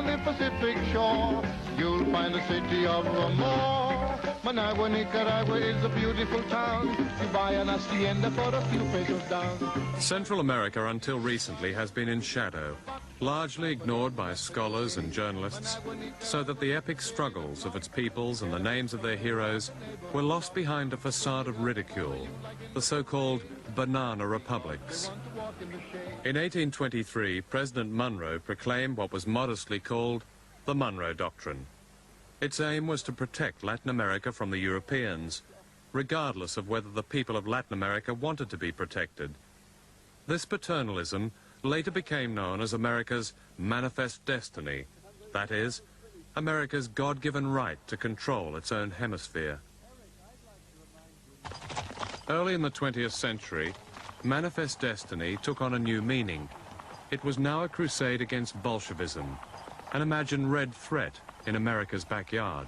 sunny Pacific shore, you'll find the city of Amor. Managua, Nicaragua is a beautiful town. You buy an hacienda for a few pesos down. Central America until recently has been in shadow, largely ignored by scholars and journalists, so that the epic struggles of its peoples and the names of their heroes were lost behind a facade of ridicule, the so-called banana republics. In 1823, President Monroe proclaimed what was modestly called the Monroe Doctrine. Its aim was to protect Latin America from the Europeans, regardless of whether the people of Latin America wanted to be protected. This paternalism later became known as America's manifest destiny, that is, America's God-given right to control its own hemisphere. Early in the 20th century, manifest destiny took on a new meaning. It was now a crusade against Bolshevism, an imagined red threat in America's backyard.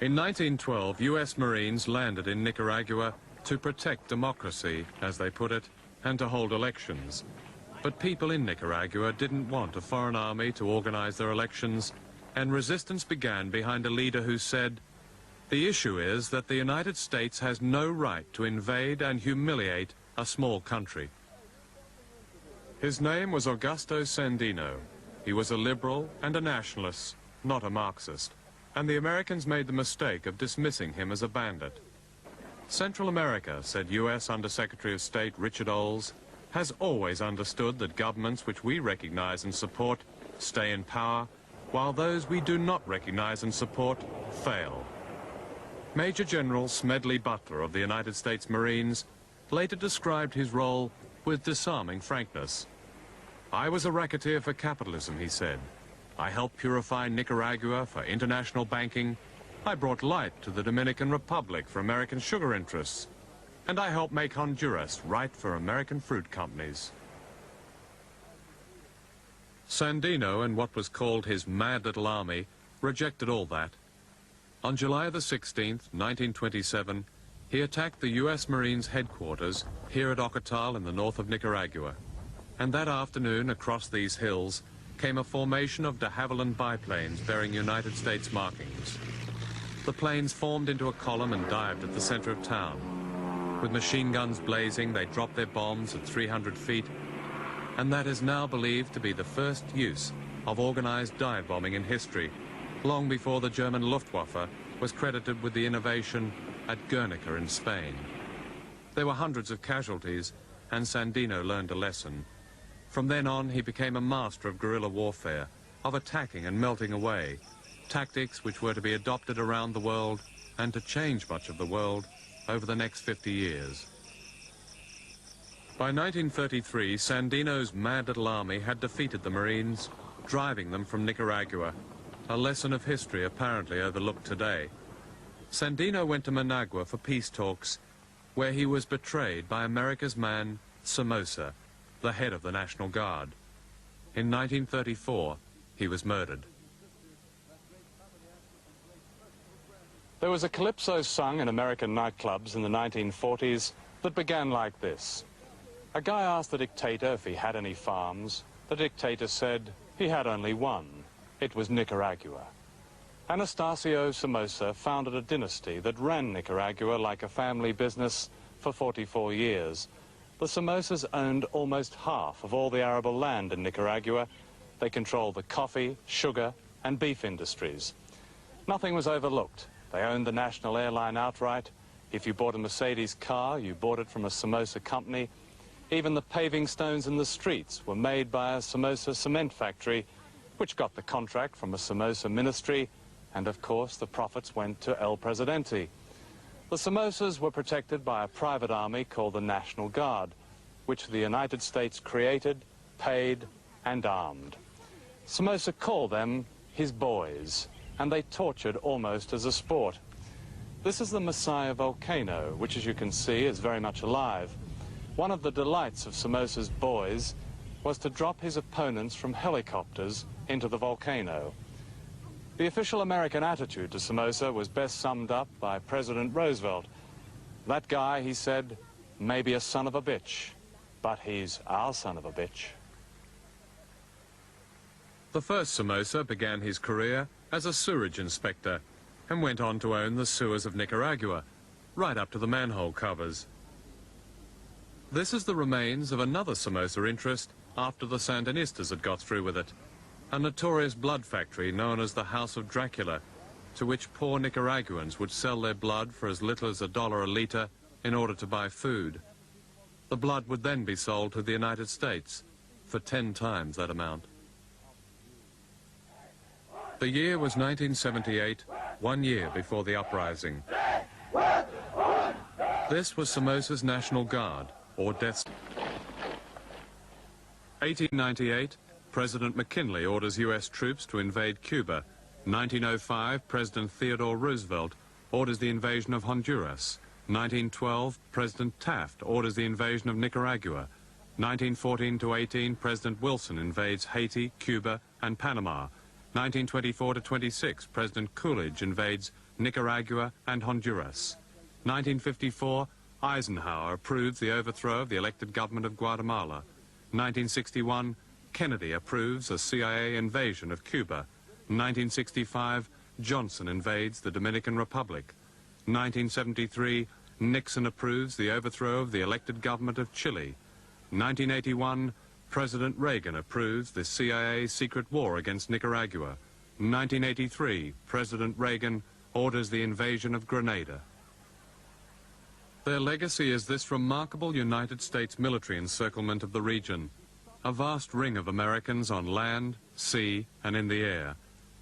In 1912, US Marines landed in Nicaragua to protect democracy, as they put it, and to hold elections. But people in Nicaragua didn't want a foreign army to organize their elections, and resistance began behind a leader who said, "The issue is that the United States has no right to invade and humiliate a small country." His name was Augusto Sandino. He was a liberal and a nationalist, not a Marxist, and the Americans made the mistake of dismissing him as a bandit. Central America, said US Undersecretary of State Richard Olds, has always understood that governments which we recognize and support stay in power, while those we do not recognize and support fail. Major General Smedley Butler of the United States Marines later described his role with disarming frankness. "I was a racketeer for capitalism," he said. "I helped purify Nicaragua for international banking. I brought light to the Dominican Republic for American sugar interests. And I helped make Honduras right for American fruit companies." Sandino and what was called his mad little army rejected all that. On July the 16th, 1927, he attacked the US Marines headquarters here at Ocotal in the north of Nicaragua. And that afternoon, across these hills, came a formation of de Havilland biplanes bearing United States markings. The planes formed into a column and dived at the center of town. With machine guns blazing, they dropped their bombs at 300 feet, and that is now believed to be the first use of organized dive bombing in history, long before the German Luftwaffe was credited with the innovation at Guernica in Spain. There were hundreds of casualties, and Sandino learned a lesson. From then on, he became a master of guerrilla warfare, of attacking and melting away, tactics which were to be adopted around the world and to change much of the world over the next 50 years. By 1933, Sandino's mad little army had defeated the Marines, driving them from Nicaragua, a lesson of history apparently overlooked today. Sandino went to Managua for peace talks, where he was betrayed by America's man, Somoza, the head of the National Guard. In 1934, he was murdered. There was a calypso sung in American nightclubs in the 1940s that began like this. A guy asked the dictator if he had any farms. The dictator said he had only one. It was Nicaragua. Anastasio Somoza founded a dynasty that ran Nicaragua like a family business for 44 years. The Somozas owned almost half of all the arable land in Nicaragua. They controlled the coffee, sugar, and beef industries. Nothing was overlooked. They owned the national airline outright. If you bought a Mercedes car, you bought it from a Somoza company. Even the paving stones in the streets were made by a Somoza cement factory, which got the contract from a Somoza ministry, and of course the profits went to El Presidente. The Somozas were protected by a private army called the National Guard, which the United States created, paid, and armed. Somoza called them his boys, and they tortured almost as a sport. This is the Messiah volcano, which, as you can see, is very much alive. One of the delights of Somoza's boys was to drop his opponents from helicopters into the volcano. The official American attitude to Somoza was best summed up by President Roosevelt. That guy, he said, may be a son of a bitch, but he's our son of a bitch. The first Somoza began his career as a sewerage inspector and went on to own the sewers of Nicaragua, right up to the manhole covers. This is the remains of another Somoza interest after the Sandinistas had got through with it, a notorious blood factory known as the House of Dracula, to which poor Nicaraguans would sell their blood for as little as $1 a litre in order to buy food. The blood would then be sold to the United States for 10 times that amount. The year was 1978, 1 year before the uprising. This was Somoza's National Guard, or Death. 1898, President McKinley orders US troops to invade Cuba. 1905, President Theodore Roosevelt orders the invasion of Honduras. 1912, President Taft orders the invasion of Nicaragua. 1914 to 18, President Wilson invades Haiti, Cuba, and Panama. 1924 to 26, President Coolidge invades Nicaragua and Honduras. 1954, Eisenhower approves the overthrow of the elected government of Guatemala. 1961, Kennedy approves a CIA invasion of Cuba. 1965, Johnson invades the Dominican Republic. 1973, Nixon approves the overthrow of the elected government of Chile. 1981, President Reagan approves the CIA secret war against Nicaragua. 1983, President Reagan orders the invasion of Grenada. Their legacy is this remarkable United States military encirclement of the region, a vast ring of Americans on land, sea, and in the air,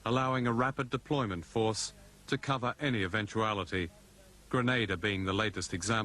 allowing a rapid deployment force to cover any eventuality, Grenada being the latest example.